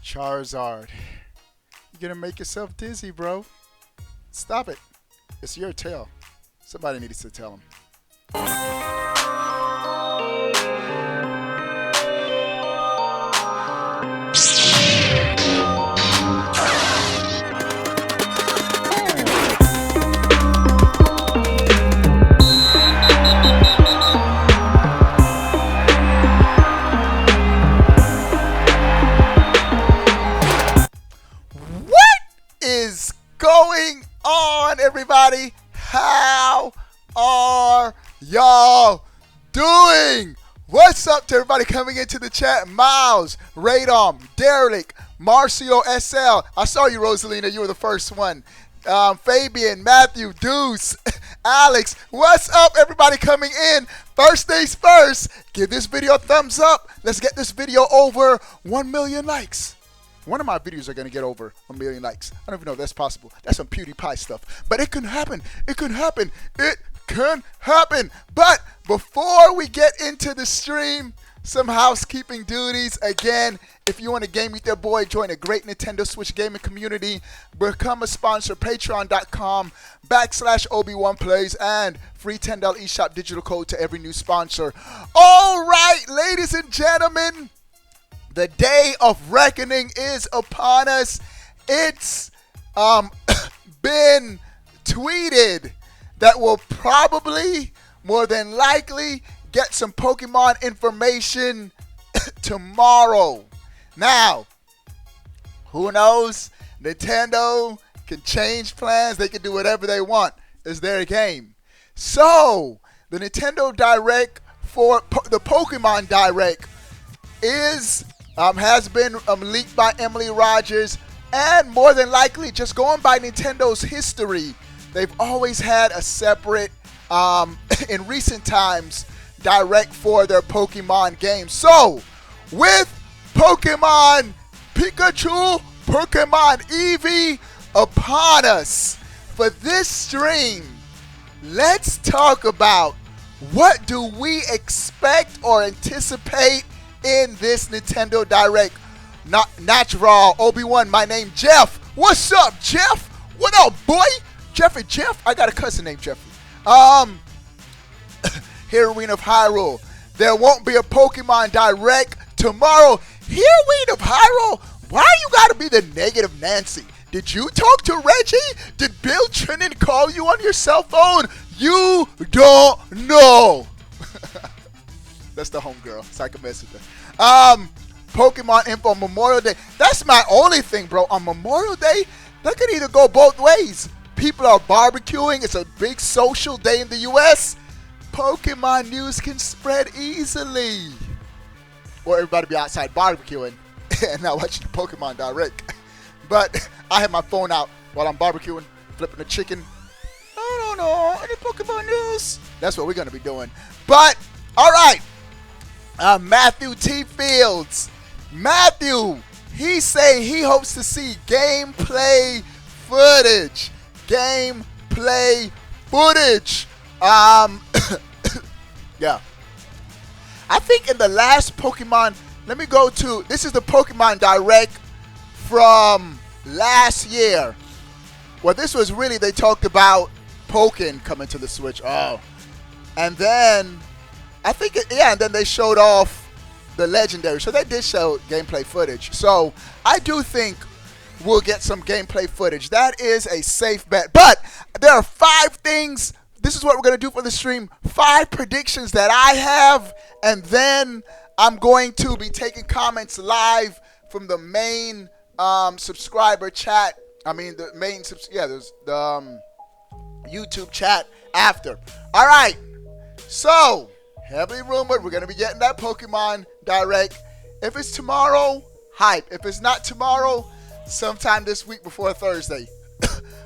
Charizard. You're gonna make yourself dizzy, bro. Stop it. It's your tail. Somebody needs to tell him. Is going on, everybody? How are y'all doing? What's up to everybody coming into the chat? Miles, Radom, Derek, Marcio SL. I saw you, Rosalina. You were the first one. Fabian, Matthew, Deuce, Alex. What's up, everybody coming in? First things first, give this video a thumbs up. Let's get this video over 1 million likes. One of my videos are going to get over 1 million likes. I don't even know if that's possible. That's some PewDiePie stuff. But it can happen. It can happen. It can happen. But before we get into the stream, some housekeeping duties. Again, if you want to game with your boy, join a great Nintendo Switch gaming community. Become a sponsor, patreon.com/Obi1Plays, and free $10 eShop digital code to every new sponsor. All right, ladies and gentlemen. The day of reckoning is upon us. It's been tweeted that we'll probably, more than likely, get some Pokemon information tomorrow. Now, who knows? Nintendo can change plans. They can do whatever they want. It's their game. So, the Nintendo Direct for the Pokemon Direct has been leaked by Emily Rogers, and more than likely, just going by Nintendo's history, they've always had a separate, in recent times, Direct for their Pokemon games. So, with Pokemon Pikachu, Pokemon Eevee upon us, for this stream, let's talk about what do we expect or anticipate in this Nintendo Direct. Not natural Obi-Wan, my name Jeff. What's up, Jeff? What up, boy? Jeffy Jeff? I got a cousin named Jeffy. Heroine of Hyrule. There won't be a Pokemon Direct tomorrow. Heroine of Hyrule? Why you gotta be the negative Nancy? Did you talk to Reggie? Did Bill Trinan call you on your cell phone? You don't know. That's the homegirl, so I can mess with her. Pokemon info on Memorial Day. That's my only thing, bro. On Memorial Day, that could either go both ways. People are barbecuing. It's a big social day in the U.S. Pokemon news can spread easily. Or everybody be outside barbecuing and not watching the Pokemon Direct. But I have my phone out while I'm barbecuing, flipping the chicken. No, any Pokemon news? That's what we're going to be doing. But, all right. Matthew T. Fields. Matthew, he's saying he hopes to see gameplay footage. Gameplay footage. Yeah. I think in the last Pokemon, let me go to, this is the Pokemon Direct from last year. Well, this was really, they talked about Pokken coming to the Switch. Oh. And then I think, and then they showed off the Legendary. So they did show gameplay footage. So I do think we'll get some gameplay footage. That is a safe bet. But there are 5 things. This is what we're going to do for the stream. 5 predictions that I have. And then I'm going to be taking comments live from the main subscriber chat. I mean, the main, there's the YouTube chat after. All right. So, heavily rumored, we're going to be getting that Pokemon Direct. If it's tomorrow, hype. If it's not tomorrow, sometime this week before Thursday.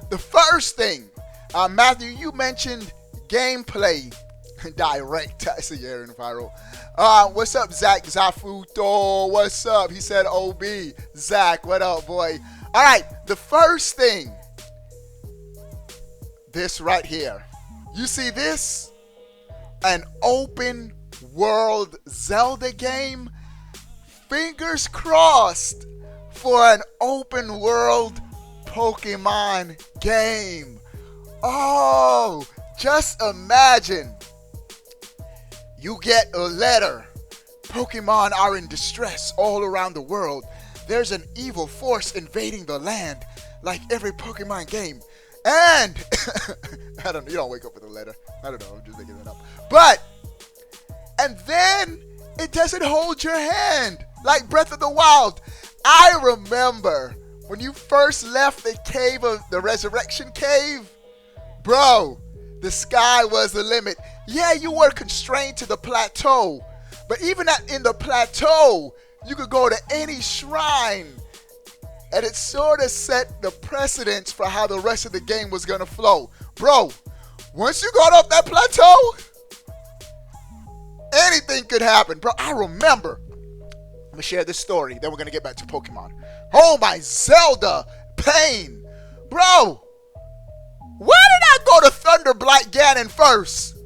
The first thing, Matthew, you mentioned gameplay Direct. I see Aaron Viral. What's up, Zach Zafuto? What's up? He said OB. Zach, what up, boy? All right, the first thing, this right here. You see this? An open world Zelda game. Fingers crossed for an open world Pokemon game. Oh, just imagine. You get a letter. Pokemon are in distress all around the world. There's an evil force invading the land, like every Pokemon game. And you don't wake up with a letter. I don't know, I'm just making it up. And then it doesn't hold your hand like Breath of the Wild. I remember when you first left the cave of the Resurrection Cave, bro, the sky was the limit. Yeah, you were constrained to the plateau, but even in the plateau, you could go to any shrine, and it sort of set the precedence for how the rest of the game was going to flow. Bro, once you got off that plateau, anything could happen. Bro, I remember. I'm going to share this story, then we're going to get back to Pokemon. Oh, my Zelda pain. Bro, why did I go to Thunder Blight Ganon first?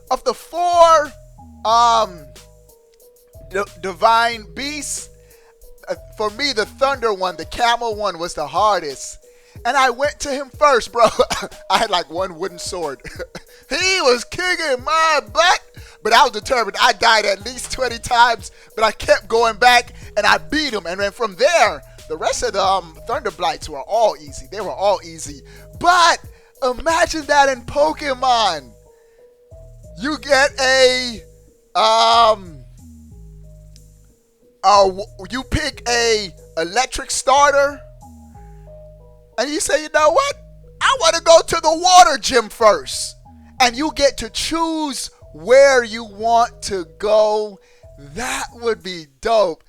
Of the 4 divine beasts, for me, the Thunder one, the Camel one, was the hardest. And I went to him first, bro. I had like one wooden sword. He was kicking my butt, but I was determined. I died at least 20 times, but I kept going back, and I beat him. And then from there, the rest of the Thunder Blights were all easy. They were all easy. But imagine that in Pokemon. You get you pick a electric starter, and you say, you know what? I want to go to the water gym first. And you get to choose where you want to go. That would be dope.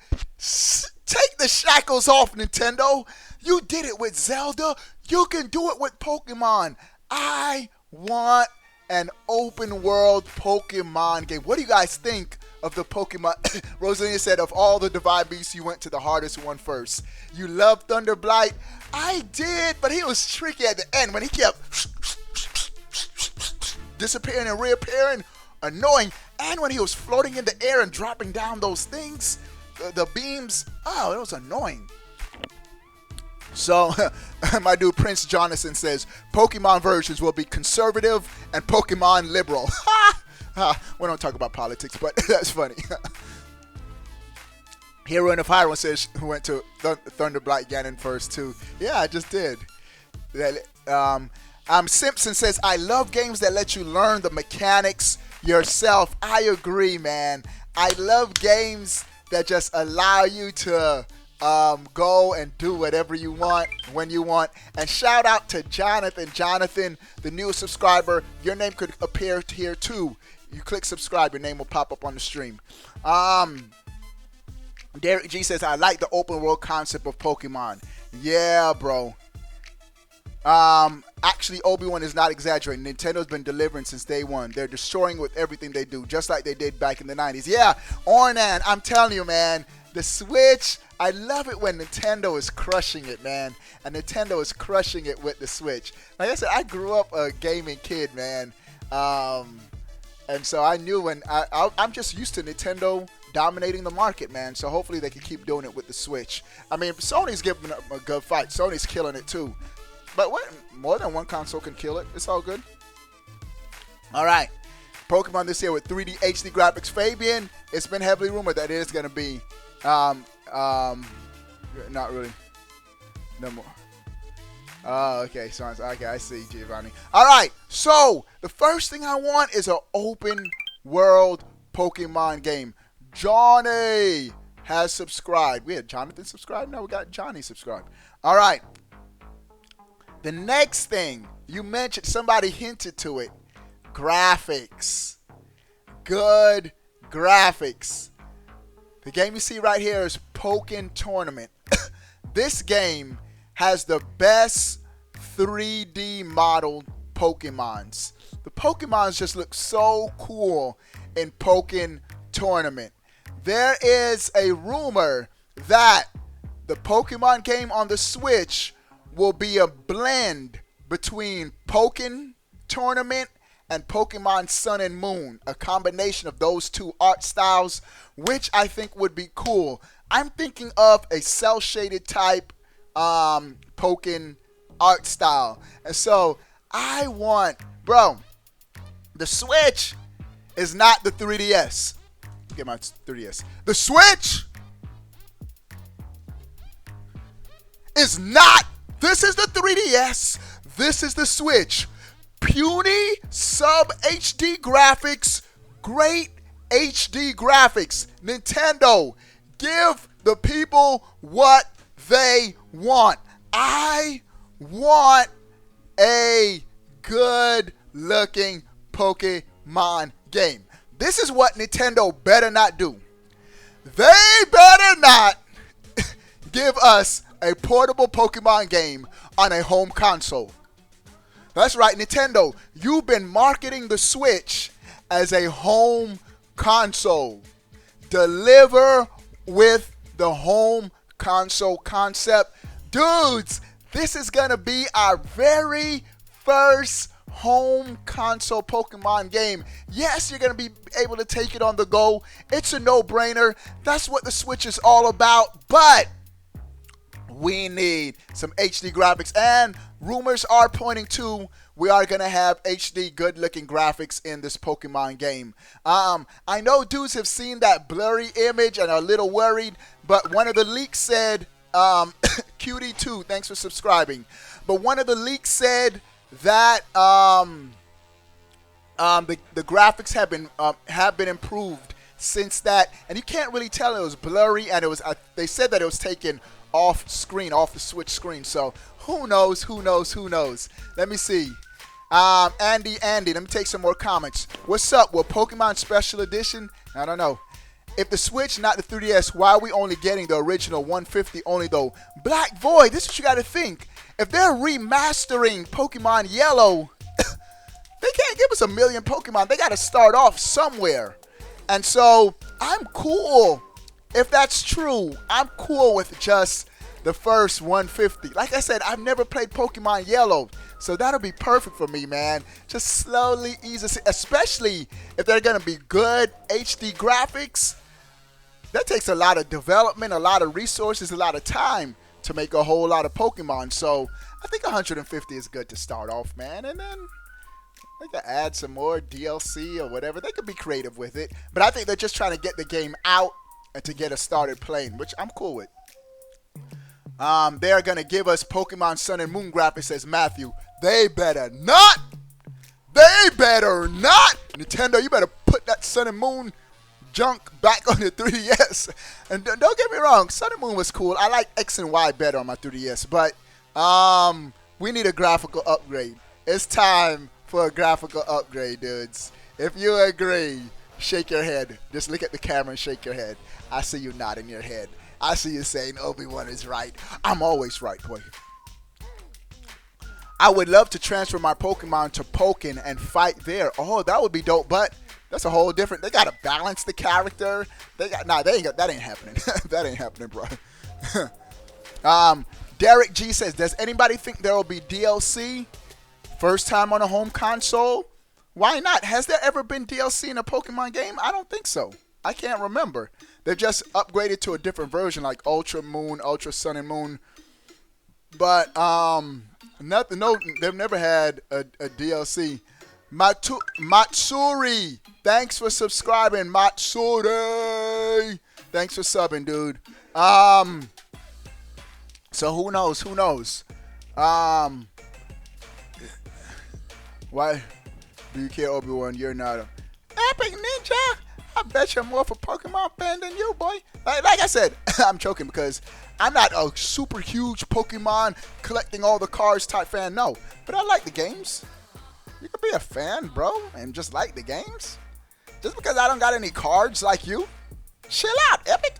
Take the shackles off, Nintendo. You did it with Zelda. You can do it with Pokemon. I want an open world Pokemon game. What do you guys think of the Pokemon? Rosalina said, of all the Divine Beasts, you went to the hardest one first. You love Thunder Blight? I did, but he was tricky at the end when he kept disappearing and reappearing. Annoying. And when he was floating in the air and dropping down those things, the beams. Oh, it was annoying. So, my dude Prince Jonathan says, Pokemon versions will be conservative and Pokemon liberal. We don't talk about politics, but that's funny. Heroine of Hyrule says, who went to Thunder Blight Ganon first, too. Yeah, I just did. Simpson says, I love games that let you learn the mechanics yourself. I agree, man. I love games that just allow you to go and do whatever you want when you want. And shout out to Jonathan. Jonathan, the newest subscriber. Your name could appear here too. You click subscribe, your name will pop up on the stream. Derek G says, I like the open world concept of Pokemon. Yeah, bro. Actually, Obi-Wan is not exaggerating. Nintendo's been delivering since day one. They're destroying with everything they do, just like they did back in the 90s. Yeah, Ornan, I'm telling you, man, the Switch, I love it when Nintendo is crushing it, man. And Nintendo is crushing it with the Switch. Like I said, I grew up a gaming kid, man. And so I knew when I'm just used to Nintendo dominating the market, man. So hopefully they can keep doing it with the Switch. I mean, Sony's giving them a good fight. Sony's killing it too. But what? More than one console can kill it. It's all good. All right. Pokemon this year with 3D HD graphics. Fabian, it's been heavily rumored that it is going to be not really. No more. Oh, okay. So, okay, I see, Giovanni. All right. So, the first thing I want is an open world Pokemon game. Johnny has subscribed. We had Jonathan subscribed. Now we got Johnny subscribed. All right. The next thing you mentioned, somebody hinted to it. Graphics. Good graphics. The game you see right here is Pokken Tournament. This game has the best 3D modeled Pokemons. The Pokemons just look so cool in Pokken Tournament. There is a rumor that the Pokemon game on the Switch will be a blend between Pokken Tournament and Pokemon Sun and Moon. A combination of those two art styles, which I think would be cool. I'm thinking of a cell shaded type Pokken art style. And so I want, bro, the Switch is not the 3DS. Get my 3DS. The Switch is not. This is the 3DS. This is the Switch. Puny sub HD graphics. Great HD graphics. Nintendo, give the people what they want. I want a good looking Pokemon game. This is what Nintendo better not do. They better not give us a portable Pokemon game on a home console. That's right, Nintendo. You've been marketing the Switch as a home console. Deliver with the home console concept. Dudes, this is going to be our very first home console Pokemon game. Yes, you're going to be able to take it on the go. It's a no-brainer. That's what the Switch is all about. But we need some HD graphics, and rumors are pointing to we are going to have HD good-looking graphics in this Pokemon game. I know dudes have seen that blurry image and are a little worried, but one of the leaks said, Cutie2, thanks for subscribing, but one of the leaks said that the graphics have been improved since that, and you can't really tell it was blurry, and it was they said that it was taken off screen, off the Switch screen. So who knows? Let me see. Andy, let me take some more comments. What's up? Well, Pokemon Special Edition? I don't know. If the Switch, not the 3DS, why are we only getting the original 150 only though? Black Void, this is what you got to think. If they're remastering Pokemon Yellow, they can't give us a million Pokemon. They got to start off somewhere. And so I'm cool. If that's true, I'm cool with just the first 150. Like I said, I've never played Pokemon Yellow, so that'll be perfect for me, man. Just slowly ease us, especially if they're going to be good HD graphics. That takes a lot of development, a lot of resources, a lot of time to make a whole lot of Pokemon. So I think 150 is good to start off, man. And then they can add some more DLC or whatever. They could be creative with it. But I think they're just trying to get the game out and to get us started playing, which I'm cool with. They're going to give us Pokemon Sun and Moon graphics, says Matthew. They better not. They better not. Nintendo, you better put that Sun and Moon junk back on the 3DS. And don't get me wrong, Sun and Moon was cool. I like X and Y better on my 3DS. But we need a graphical upgrade. It's time for a graphical upgrade, dudes. If you agree, shake your head. Just look at the camera and shake your head. I see you nodding your head. I see you saying Obi-Wan is right. I'm always right, boy. I would love to transfer my Pokemon to Pokken and fight there. Oh, that would be dope, but that's a whole different. They gotta balance the character. That ain't happening. That ain't happening, bro. Derek G says, does anybody think there will be DLC? First time on a home console? Why not? Has there ever been DLC in a Pokemon game? I don't think so. I can't remember. They've just upgraded to a different version, like Ultra Moon, Ultra Sun and Moon. But nothing. No, they've never had a DLC. Matsuri, thanks for subscribing, Matsuri. Thanks for subbing, dude. So who knows? Why do you care, Obi-Wan? You're not a Epic Ninja. I bet you're more of a Pokemon fan than you, boy. Like I said, I'm joking because I'm not a super huge Pokemon collecting all the cards type fan, no. But I like the games. You could be a fan, bro, and just like the games. Just because I don't got any cards like you. Chill out, Epic.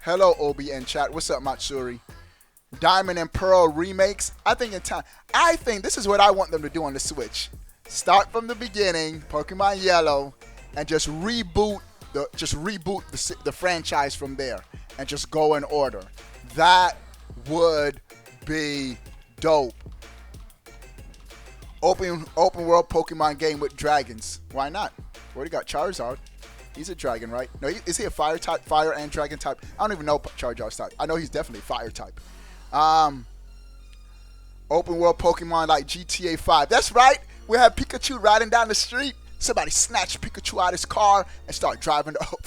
Hello, Obi and chat. What's up, Matsuri? Diamond and Pearl remakes. I think this is what I want them to do on the Switch. Start from the beginning, Pokemon Yellow, and just reboot the franchise from there, and just go in order. That would be dope. Open world Pokemon game with dragons. Why not? We already got Charizard. He's a dragon, right? No, is he a fire type? Fire and dragon type? I don't even know Charizard's type. I know he's definitely fire type. Open world Pokemon like GTA 5. That's right. We have Pikachu riding down the street. Somebody snatched Pikachu out of his car and start driving up.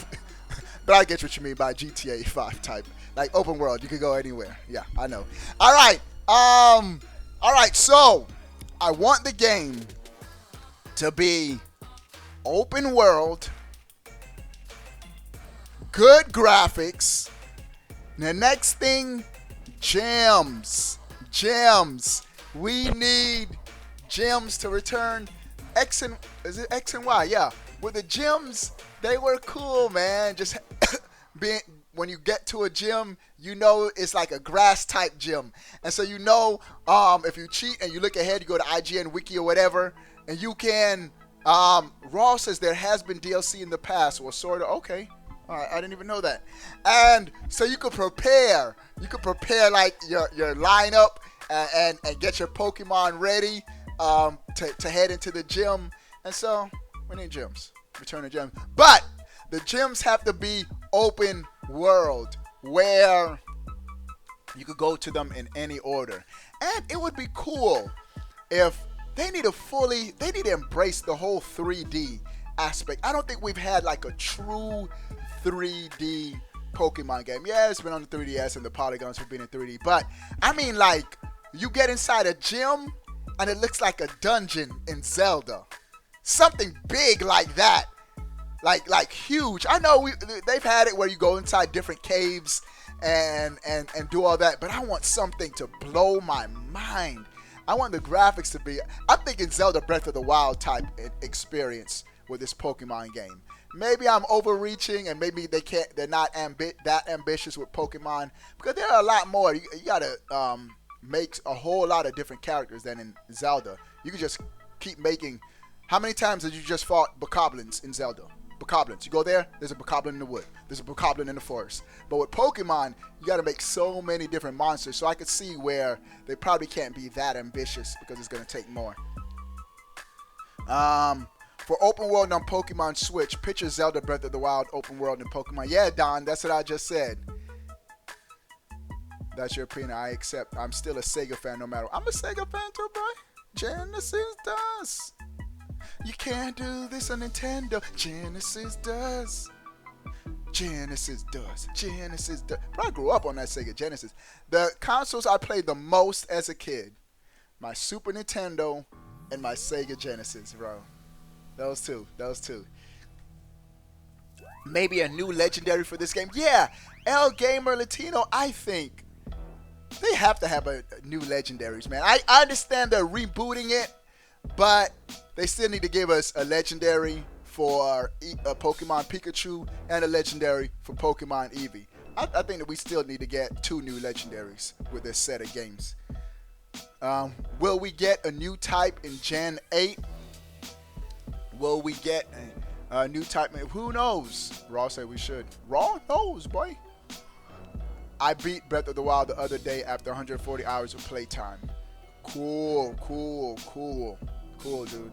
But I get what you mean by GTA 5 type. Like open world, you could go anywhere. Yeah, I know. All right. All right. So I want the game to be open world, good graphics. The next thing, gems. Gems. We need gems to return. Is it X and Y? Yeah. With the gems, they were cool, man. Just being when you get to a gym, you know it's like a grass type gym, and so you know if you cheat and you look ahead, you go to IGN Wiki or whatever, and you can. Raw says there has been DLC in the past. Well, sort of. Okay. All right, I didn't even know that. And so you could prepare. You could prepare like your lineup and get your Pokemon ready to head into the gym. And so we need gyms. Return the gyms. But the gyms have to be open world where you could go to them in any order. And it would be cool if they need to embrace the whole 3D aspect. I don't think we've had like a true 3D Pokemon game. Yeah, it's been on the 3DS and the polygons have been in 3D, but I mean like you get inside a gym and it looks like a dungeon in Zelda. Something big like that. Like huge. I know they've had it where you go inside different caves and do all that, but I want something to blow my mind. I want the graphics to be, I'm thinking Zelda Breath of the Wild type experience with this Pokemon game. Maybe I'm overreaching, and maybe they're not that ambitious with Pokemon, because there are a lot more. You gotta make a whole lot of different characters than in Zelda. You can just keep making. How many times did you just fought Bokoblins in Zelda? Bokoblins. You go there, there's a Bokoblin in the wood. There's a Bokoblin in the forest. But with Pokemon, you got to make so many different monsters. So I could see where they probably can't be that ambitious because it's going to take more. For open world on Pokemon Switch, picture Zelda Breath of the Wild open world in Pokemon. Yeah, Don, that's what I just said. That's your opinion. I accept. I'm still a Sega fan no matter. I'm a Sega fan too, boy. Genesis does. You can't do this on Nintendo. Genesis does. Genesis does. Genesis does. Bro, I grew up on that Sega Genesis. The consoles I played the most as a kid, my Super Nintendo and my Sega Genesis, bro. Those two. Maybe a new legendary for this game. Yeah, El Gamer Latino, I think they have to have a new legendaries, man. I understand they're rebooting it, but they still need to give us a legendary for Pokemon Pikachu and a legendary for Pokemon Eevee. I think that we still need to get 2 new legendaries with this set of games. Will we get a new type in Gen 8? Will we get a new type? Who knows? Raw said we should. Raw knows, boy. I beat Breath of the Wild the other day after 140 hours of playtime. Cool, dude.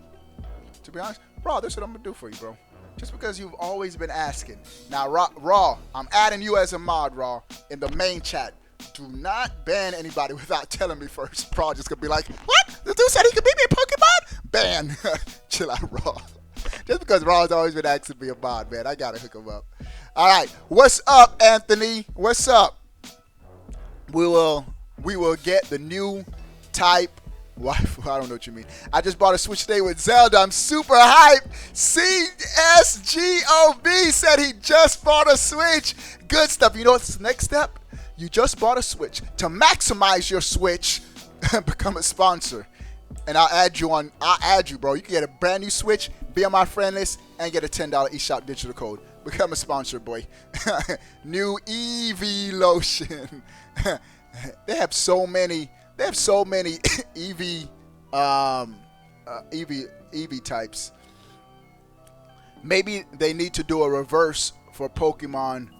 To be honest, Raw, this is what I'm going to do for you, bro. Just because you've always been asking. Now, Raw, I'm adding you as a mod, Raw, in the main chat. Do not ban anybody without telling me first. Raw just going to be like, what? This dude said he could beat me in Pokemon? Ban. Chill out, Raw. Just because Raw's always been asking me a mod, man. I got to hook him up. All right. What's up, Anthony? What's up? We will get the new type. Wife, I don't know what you mean. I just bought a Switch today with Zelda. I'm super hyped. CSGOB said he just bought a Switch. Good stuff. You know what's the next step? You just bought a Switch. To maximize your Switch, become a sponsor. And I'll add you, bro. You can get a brand new Switch, be on my friend list, and get a $10 eShop digital code. Become a sponsor, boy. New Eevee lotion. They have so many Eevee types. Maybe they need to do a reverse for Pokemon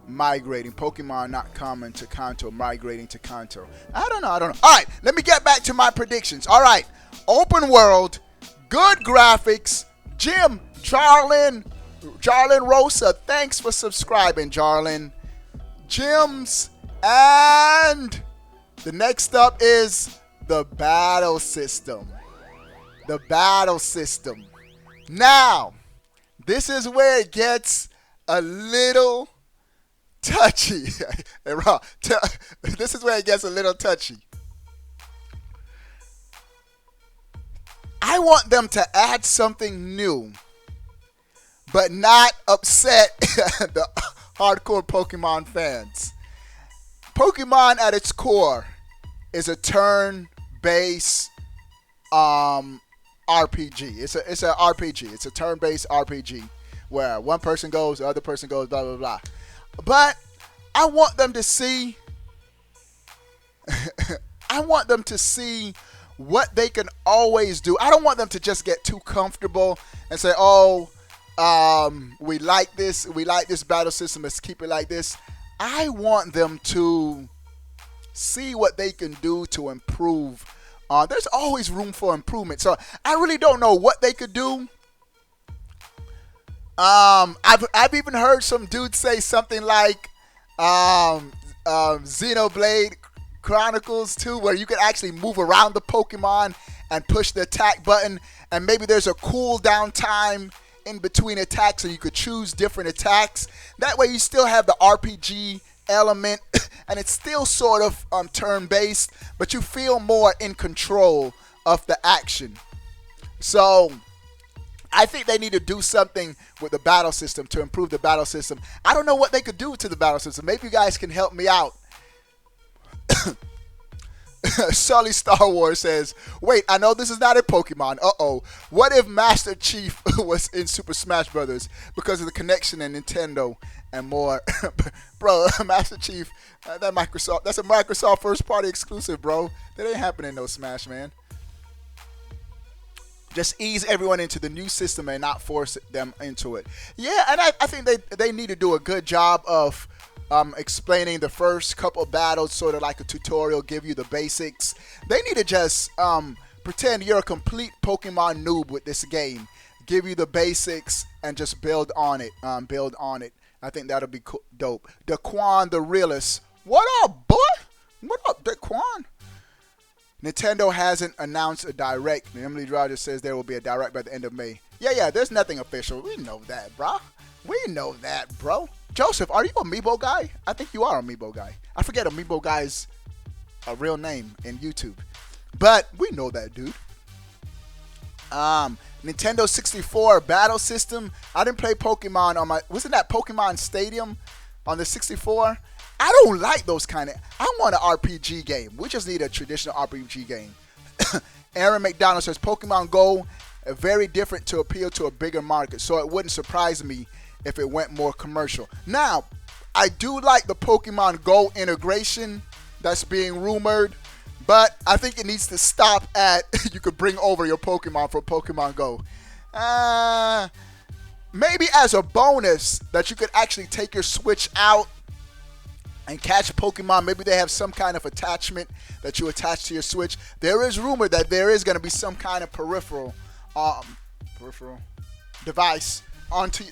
migrating. Pokemon not common to Kanto, migrating to Kanto. I don't know. All right, let me get back to my predictions. All right, open world, good graphics, gym, trialing, Jarlin Rosa, thanks for subscribing, Jarlin. Gyms, and the next up is the battle system. The battle system. Now, this is where it gets a little touchy. This is where it gets a little touchy. I want them to add something new, but not upset the hardcore Pokemon fans. Pokemon at its core is a turn-based RPG. It's an RPG. It's a turn-based RPG where one person goes, the other person goes, blah blah blah. But I want them to see. I want them to see what they can always do. I don't want them to just get too comfortable and say, "Oh, we like this battle system. Let's keep it like this." I want them to see what they can do to improve. There's always room for improvement. So I really don't know what they could do. I've even heard some dudes say something like Xenoblade Chronicles 2, where you can actually move around the Pokemon and push the attack button, and maybe there's a cooldown time in between attacks, so you could choose different attacks. That way you still have the RPG element and it's still sort of turn-based, but you feel more in control of the action. So I think they need to do something with the battle system to improve the battle system. I don't know what they could do to the battle system. Maybe you guys can help me out. Sully Star Wars says, wait, I know this is not a Pokemon. Uh-oh. What if Master Chief was in Super Smash Brothers because of the connection in Nintendo and more? Bro, Master Chief, that's a Microsoft first-party exclusive, bro. That ain't happening no Smash, man. Just ease everyone into the new system and not force them into it. Yeah, and I think they need to do a good job of explaining the first couple battles, sort of like a tutorial, give you the basics. They need to just pretend you're a complete Pokemon noob with this game, give you the basics, and just build on it. I think that'll be dope. Daquan the Realist, what up, boy? What up, Daquan? Nintendo hasn't announced a direct. Emily Rogers says there will be a direct by the end of May. Yeah, there's nothing official. We know that, bro. We know that, bro. Joseph, are you Amiibo Guy? I think you are Amiibo Guy. I forget Amiibo Guy's a real name in YouTube. But we know that, dude. Nintendo 64 battle system. I didn't play Pokemon on my... Wasn't that Pokemon Stadium on the 64? I don't like those kind of... I want an RPG game. We just need a traditional RPG game. Aaron McDonald says, Pokemon Go very different to appeal to a bigger market, so it wouldn't surprise me if it went more commercial. Now, I do like the Pokemon Go integration that's being rumored, but I think it needs to stop at you could bring over your Pokemon for Pokemon Go. Maybe as a bonus that you could actually take your Switch out and catch Pokemon. Maybe they have some kind of attachment that you attach to your Switch. There is rumor that there is going to be some kind of peripheral device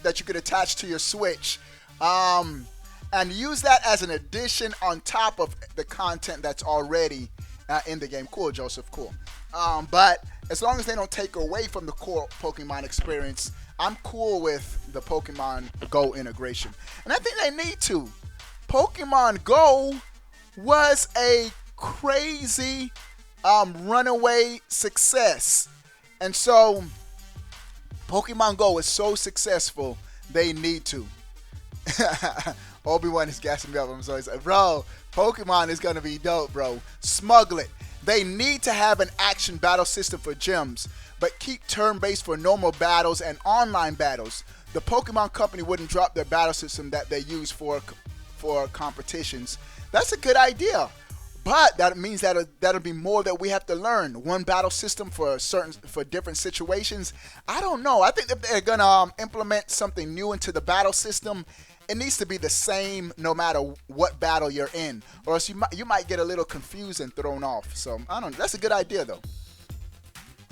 that you could attach to your Switch, and use that as an addition on top of the content that's already in the game. Cool, Joseph, cool. But as long as they don't take away from the core Pokemon experience, I'm cool with the Pokemon Go integration. And I think they need to. Pokemon Go was a crazy runaway success. And so Pokemon Go is so successful, they need to. Obi-Wan is gassing me up. I'm so excited. Bro, Pokemon is going to be dope, bro. Smuggle it. They need to have an action battle system for gyms, but keep turn-based for normal battles and online battles. The Pokemon Company wouldn't drop their battle system that they use for competitions. That's a good idea. But that means that'll be more that we have to learn. One battle system for different situations. I don't know. I think if they're gonna implement something new into the battle system, it needs to be the same no matter what battle you're in, or else you might get a little confused and thrown off. So I don't know. That's a good idea though.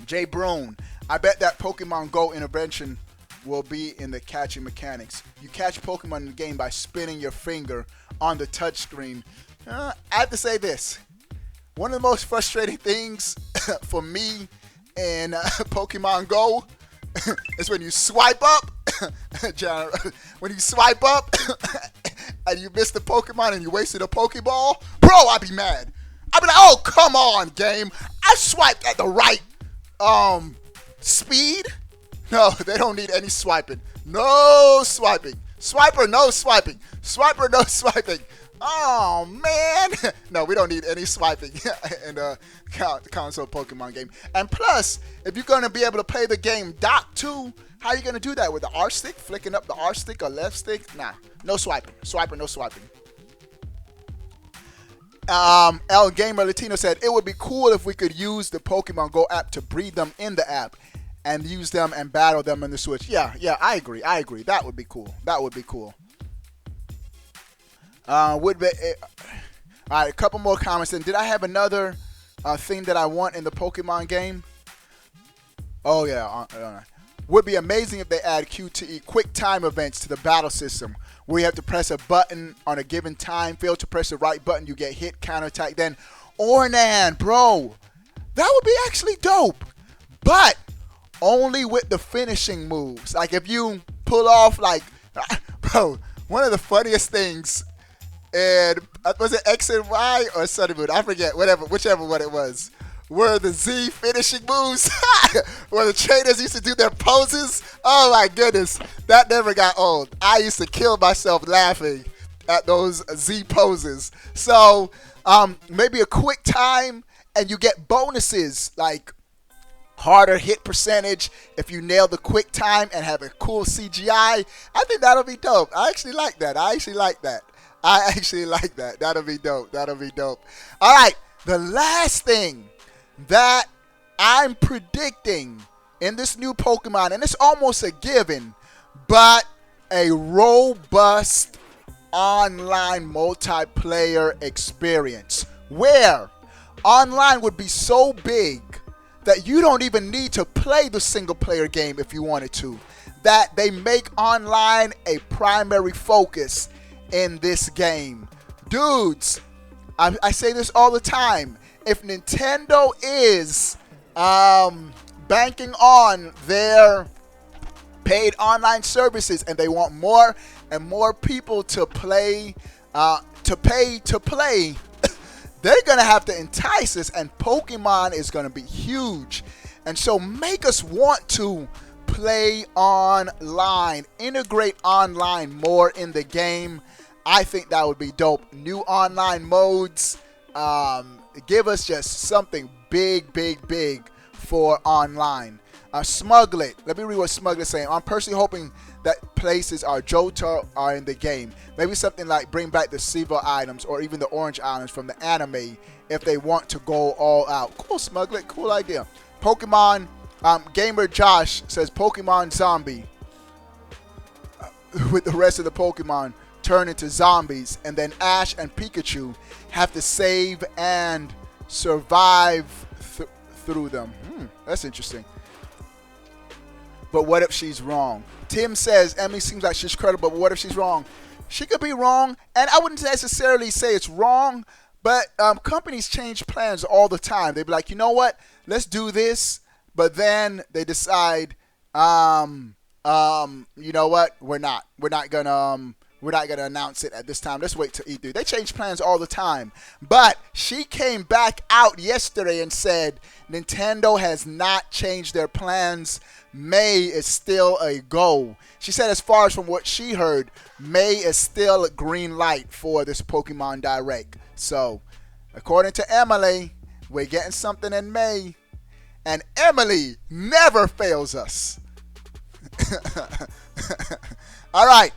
Jay Brown, I bet that Pokemon Go integration will be in the catching mechanics. You catch Pokemon in the game by spinning your finger on the touchscreen. I have to say this. One of the most frustrating things for me in Pokemon Go is when you swipe up, John, when you swipe up and you miss the Pokemon and you wasted a Pokeball, bro, I'd be mad. I'd be like, oh, come on, game. I swiped at the right speed. No, they don't need any swiping. No swiping. Swiper, no swiping. Swiper, no swiping. Oh, man. No, we don't need any swiping in the console Pokemon game. And plus, if you're going to be able to play the game dock too, how are you going to do that? With the R stick? Flicking up the R stick or left stick? Nah, no swiping. Swiper, no swiping. El Gamer Latino said, it would be cool if we could use the Pokemon Go app to breed them in the app and use them and battle them in the Switch. Yeah, I agree. That would be cool. All right, a couple more comments. And did I have another thing that I want in the Pokemon game? Oh, yeah. Would be amazing if they add QTE, quick time events, to the battle system, where you have to press a button on a given time. Fail to press the right button, you get hit, counterattack. Then Ornan, bro, that would be actually dope. But only with the finishing moves. Like if you pull off, like, bro, one of the funniest things, and was it X and Y or Sun and Moon? I forget, whichever one it was. Were the Z finishing moves, where the trainers used to do their poses. Oh my goodness, that never got old. I used to kill myself laughing at those Z poses. So maybe a quick time, and you get bonuses like harder hit percentage if you nail the quick time and have a cool CGI. I think that'll be dope. I actually like that. That'll be dope. All right, the last thing that I'm predicting in this new Pokemon, and it's almost a given, but a robust online multiplayer experience where online would be so big that you don't even need to play the single player game if you wanted to, that they make online a primary focus in this game. Dudes, I say this all the time. If Nintendo is banking on their paid online services and they want more and more people to play, to pay to play, they're going to have to entice us, and Pokemon is going to be huge. And so make us want to play online, integrate online more in the game. I think that would be dope. New online modes, give us just something big for online. Smuglet. Let me read what Smuglet's saying. I'm personally hoping that places our Johto are in the game. Maybe something like bring back the silver items or even the orange items from the anime if they want to go all out. Cool, Smuglet. Cool idea. Pokemon. Gamer Josh says Pokemon Zombie. With the rest of the Pokemon turn into zombies, and then Ash and Pikachu have to save and survive through them. That's interesting. But what if she's wrong? Tim says Emily seems like she's credible, but what if she's wrong? She could be wrong, and I wouldn't necessarily say it's wrong, but companies change plans all the time. They'd be like, you know what? Let's do this, but then they decide, you know what? We're not gonna announce it at this time. Let's wait till E3. They change plans all the time. But she came back out yesterday and said Nintendo has not changed their plans. May is still a go. She said as far as from what she heard, May is still a green light for this Pokemon Direct. So, according to Emily, we're getting something in May. And Emily never fails us. All right.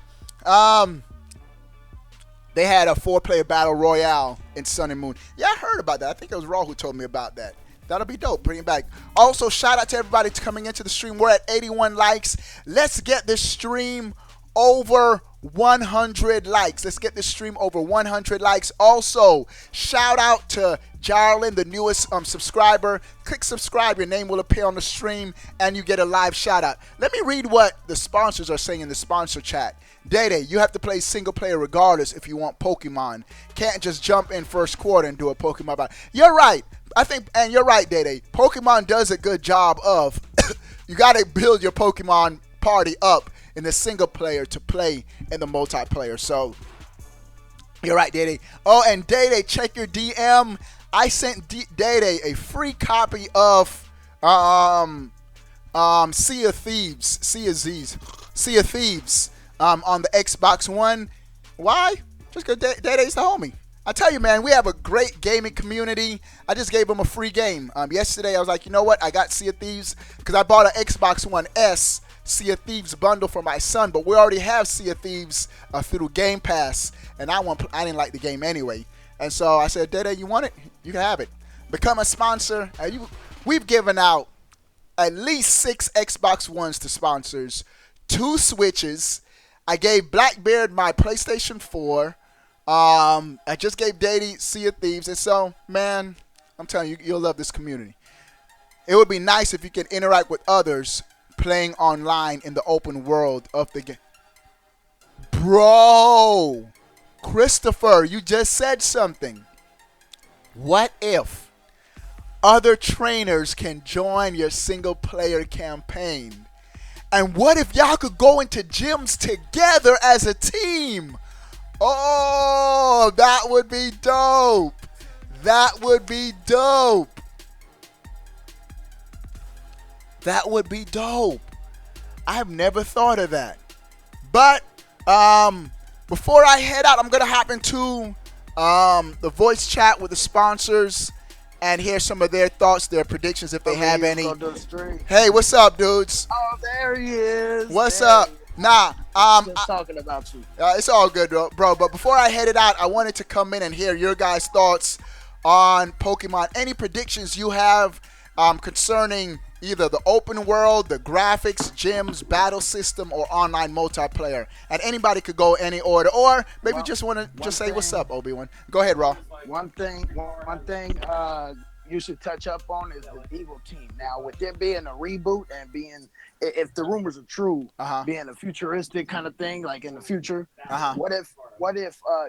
They had a 4-player battle royale in Sun and Moon. Yeah, I heard about that. I think it was Raw who told me about that. That'll be dope. Bring it back. Also, shout out to everybody coming into the stream. We're at 81 likes. Let's get this stream over 100 likes. Let's get this stream over 100 likes. Also, shout out to Jarlin, the newest subscriber. Click subscribe. Your name will appear on the stream, and you get a live shout out. Let me read what the sponsors are saying in the sponsor chat. Day, you have to play single player regardless if you want Pokemon. Can't just jump in first quarter and do a Pokemon battle. You're right. I think, and you're right, Day. Pokemon does a good job of, you got to build your Pokemon party up in the single player to play in the multiplayer. So, you're right, Day. Oh, and Day, check your DM. I sent Day a free copy of Sea of Thieves, Sea of Thieves on the Xbox One. Why? Just because Day's the homie. I tell you, man, we have a great gaming community. I just gave him a free game. Yesterday, I was like, you know what? I got Sea of Thieves because I bought an Xbox One S Sea of Thieves bundle for my son, but we already have Sea of Thieves through Game Pass, and I didn't like the game anyway. And so I said, Dede, you want it? You can have it. Become a sponsor. We've given out at least 6 Xbox Ones to sponsors, 2 Switches. I gave Blackbeard my PlayStation 4. I just gave Dede Sea of Thieves. And so, man, I'm telling you, you'll love this community. It would be nice if you can interact with others playing online in the open world of the game. Bro, Christopher, you just said something. What if other trainers can join your single player campaign? And what if y'all could go into gyms together as a team? Oh, that would be dope. That would be dope. That would be dope. I have never thought of that. But before I head out, I'm going to hop into the voice chat with the sponsors and hear some of their thoughts, their predictions, if they have any. Hey, what's up, dudes? Oh, there he is. What's up? Nah, just talking about you. It's all good, bro. But before I headed out, I wanted to come in and hear your guys' thoughts on Pokemon. Any predictions you have concerning either the open world, the graphics, gyms, battle system, or online multiplayer? And anybody could go any order, or maybe just want to just say what's up, Obi-Wan. Go ahead, Raw. One thing you should touch up on is the Eagle team. Now, with there being a reboot and being, if the rumors are true, being a futuristic kind of thing, like in the future, what if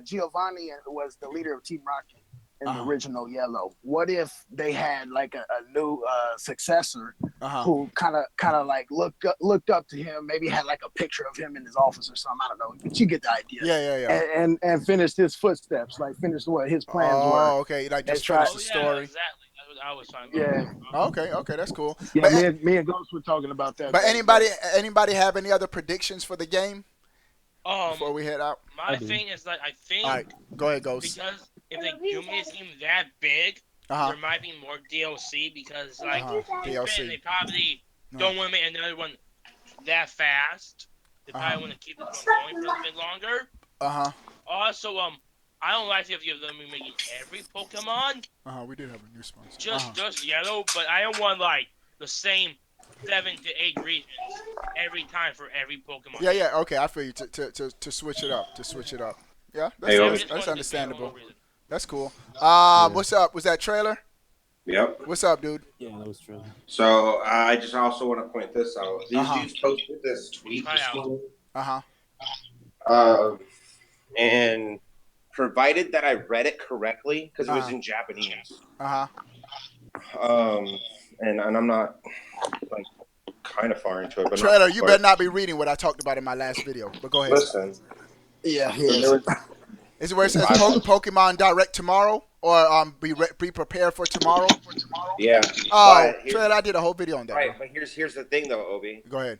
Giovanni was the leader of Team Rocket in the original Yellow? What if they had like a new successor who kind of like looked up to him, maybe had like a picture of him in his office or something, I don't know, but you get the idea. Yeah. And finished his footsteps, like finished what his plans were. Oh, okay, like just finish the story. Yeah, exactly. That's what I was talking about. Yeah. Okay, that's cool. Yeah, but, me and Ghost were talking about that. But anybody have any other predictions for the game before we head out? My thing is like, I think. All right, go ahead, Ghost. Because if they do make it seem that big, there might be more DLC because like DLC. They probably don't want to make another one that fast. They probably want to keep this one going for a little bit longer. Also, I don't like if you're going to be making every Pokemon. We did have a new sponsor. Just Yellow, but I don't want like the same 7 to 8 regions every time for every Pokemon. Yeah. Okay, I feel you. To switch it up. Yeah, that's understandable. That's cool. What's up? Was that trailer? Yep. What's up, dude? Yeah, that was trailer. So I just also want to point this out. These dudes posted this tweet this morning. And provided that I read it correctly, because it was in Japanese. And I'm not like kind of far into it, but trailer, you better not be reading what I talked about in my last video. But go ahead. Listen. Yeah. Is it where it says Pokemon Direct tomorrow, or be prepared for tomorrow? Yeah. Oh, trailer, I did a whole video on that. Right, but here's the thing though, Obi. Go ahead.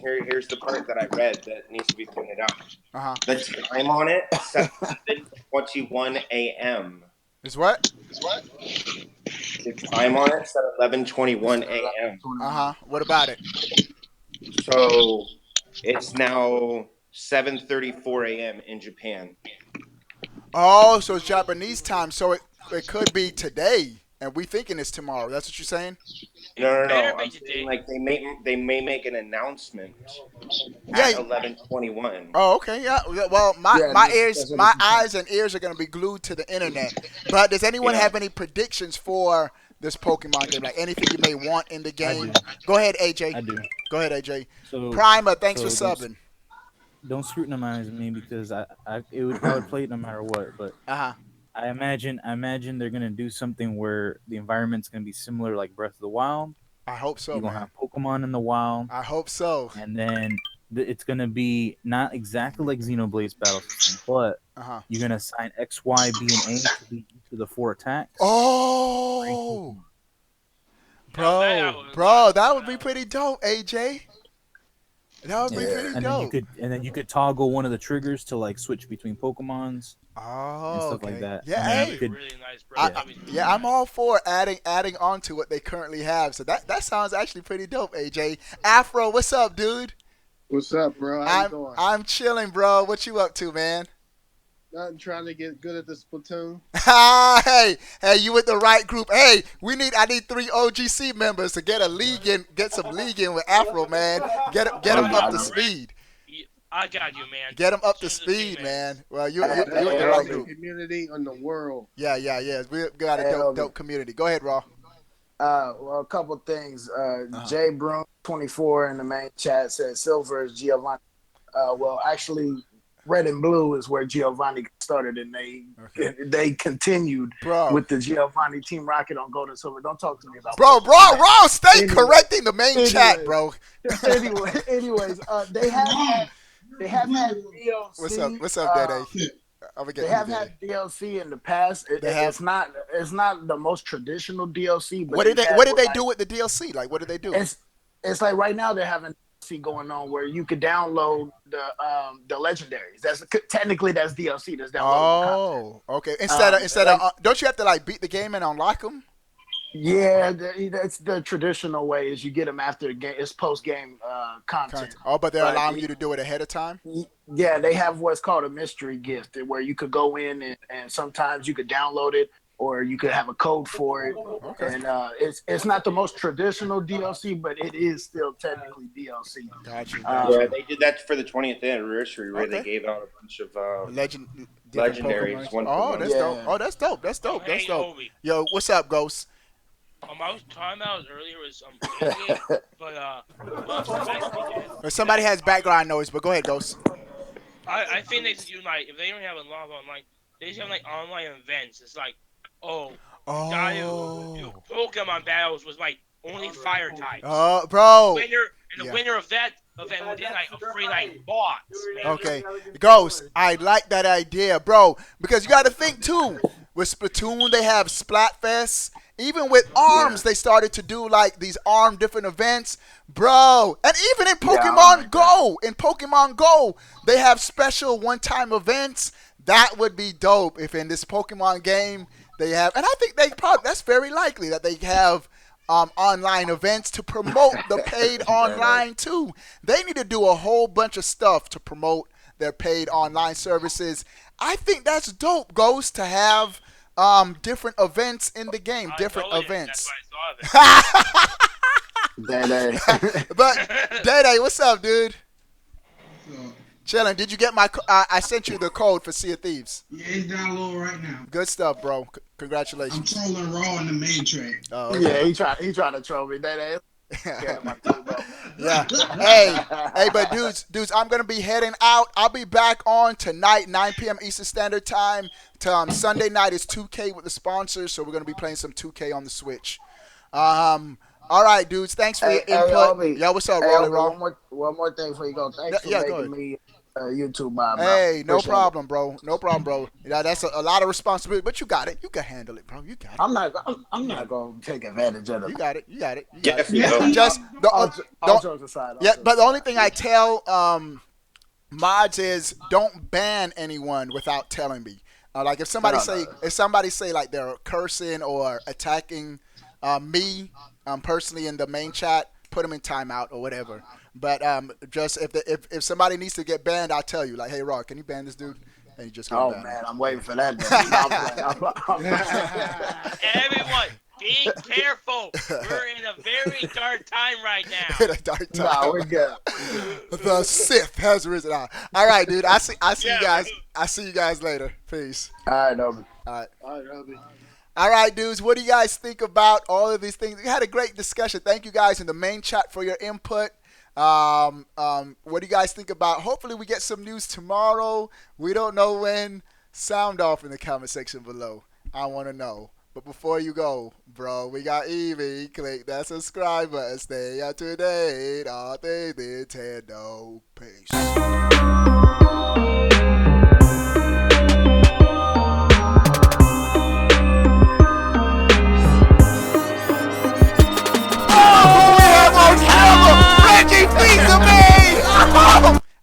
Here's the part that I read that needs to be pointed out. The time on it says 11:21 a.m. Is what? The time on it said 11:21 a.m. What about it? So it's now 7:34 a.m. in Japan. Oh, so it's Japanese time. So it could be today, and we thinking it's tomorrow. That's what you're saying? No. I'm saying like they may make an announcement at 11:21. Oh, okay. Yeah. Well, my eyes and ears are gonna be glued to the internet. But does anyone have any predictions for this Pokemon game? Like anything you may want in the game? Go ahead, AJ. I do. Go ahead, AJ. So Primer, thanks for subbing. Don't scrutinize me because I would play it no matter what. But I imagine they're gonna do something where the environment's gonna be similar, like Breath of the Wild. I hope so. You're gonna have Pokemon in the wild. I hope so. And then it's gonna be not exactly like Xenoblade's battle system, but you're gonna assign X, Y, B, and A to each of the 4 attacks. Oh, bro, that would be pretty dope, AJ. That would be pretty dope. Then you could toggle one of the triggers to like switch between Pokemons. And stuff like that. Yeah, hey. Really nice, bro. I'm all for adding on to what they currently have. So that sounds actually pretty dope, AJ. Afro, what's up, dude? What's up, bro? How you doing? I'm chilling, bro. What you up to, man? Nothing, trying to get good at the Splatoon. hey, you with the right group. Hey, I need 3 OGC members to get some league in with Afro, man. Get them up to speed. I got you, man. Get them up to speed, man. Well, you're with the right group. Community in the world. Yeah. We got a dope community. Go ahead, Raw. Well, a couple things. Jay Broom 24 in the main chat said Silver is Giovanni. Well, actually, Red and Blue is where Giovanni started, and they continued with the Giovanni Team Rocket on Gold and Silver. Don't talk to me about Raw, stay correcting the main chat, bro. Anyways, they have had DLC. What's up, Dede? They have had DLC in the past. It's not the most traditional DLC. But what did they do with the DLC? Like, what did they do? It's like right now they're having DLC going on where you could download the legendaries. Technically that's DLC. That's downloadable content. Okay. Instead of don't you have to like beat the game and unlock them? Yeah, that's the traditional way. Is you get them after the game. It's post game content. Oh, but they're allowing you to do it ahead of time. Yeah, they have what's called a mystery gift, where you could go in and sometimes you could download it, or you could have a code for it. Okay. And it's not the most traditional DLC, but it is still technically DLC. Gotcha. Yeah, they did that for the 20th anniversary, where they gave out a bunch of legendaries. That's dope. That's dope. Yo, what's up, Ghost? I was talking about earlier was but somebody has background noise, but go ahead, Ghost. I think they should do like if they don't have a lot of online, they should have like online events. It's like, Pokemon battles was like only fire types. Bro. The winner of that event would get like a free like box. Maybe. Okay, Ghost, I like that idea, bro, because you got to think too. With Splatoon, they have Splatfest. Even with ARMS, they started to do like these ARM different events, bro. And even in Pokemon Go, they have special one-time events. That would be dope if in this Pokemon game they have. And I think that's very likely that they have online events to promote the paid online too. They need to do a whole bunch of stuff to promote their paid online services. I think that's dope, Ghost, to have different events in the game. Different events. That's why I saw Dede. But Dede, what's up, dude? Chilling. Did you get my? I sent you the code for Sea of Thieves. Yeah, it's downloaded right now. Good stuff, bro. Congratulations. I'm trolling Raw in the main trade. Oh, okay. Yeah, he trying to troll me. Dede. Yeah. Hey, but dudes, I'm gonna be heading out. I'll be back on tonight, 9 p.m. Eastern Standard Time. Sunday night is 2K with the sponsors, so we're gonna be playing some 2K on the Switch. All right, dudes. Thanks for your input. Yo, what's up, Rolly Raw? One more thing before you go. Thanks for making me YouTube mob. Hey, no problem, bro. No problem, bro. Yeah, that's a lot of responsibility, but you got it. You can handle it, bro. You got it. I'm not gonna take advantage of it. You got it. Just all jokes aside. Yeah, but the only thing I tell mods is don't ban anyone without telling me. Like if somebody say like they're cursing or attacking me personally in the main chat, put them in timeout or whatever. But just if somebody needs to get banned, I'll tell you. Like, hey, Rock, can you ban this dude? And you just get banned. Man, I'm waiting for that. Be careful. We're in a very dark time right now. In a dark time. Nah, we're good. The Sith has risen on. All right, dude. I see you guys. I see you guys later. Peace. All right, Obi. All right. All right, Obi. All right, dudes. What do you guys think about all of these things? We had a great discussion. Thank you guys in the main chat for your input. What do you guys think about? Hopefully, we get some news tomorrow. We don't know when. Sound off in the comment section below. I want to know. But before you go, bro, we got Evie. Click that subscribe button. Stay up to date. All things Nintendo. Peace.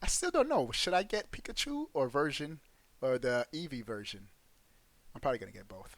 I still don't know. Should I get Pikachu or the Eevee version? I'm probably gonna get both.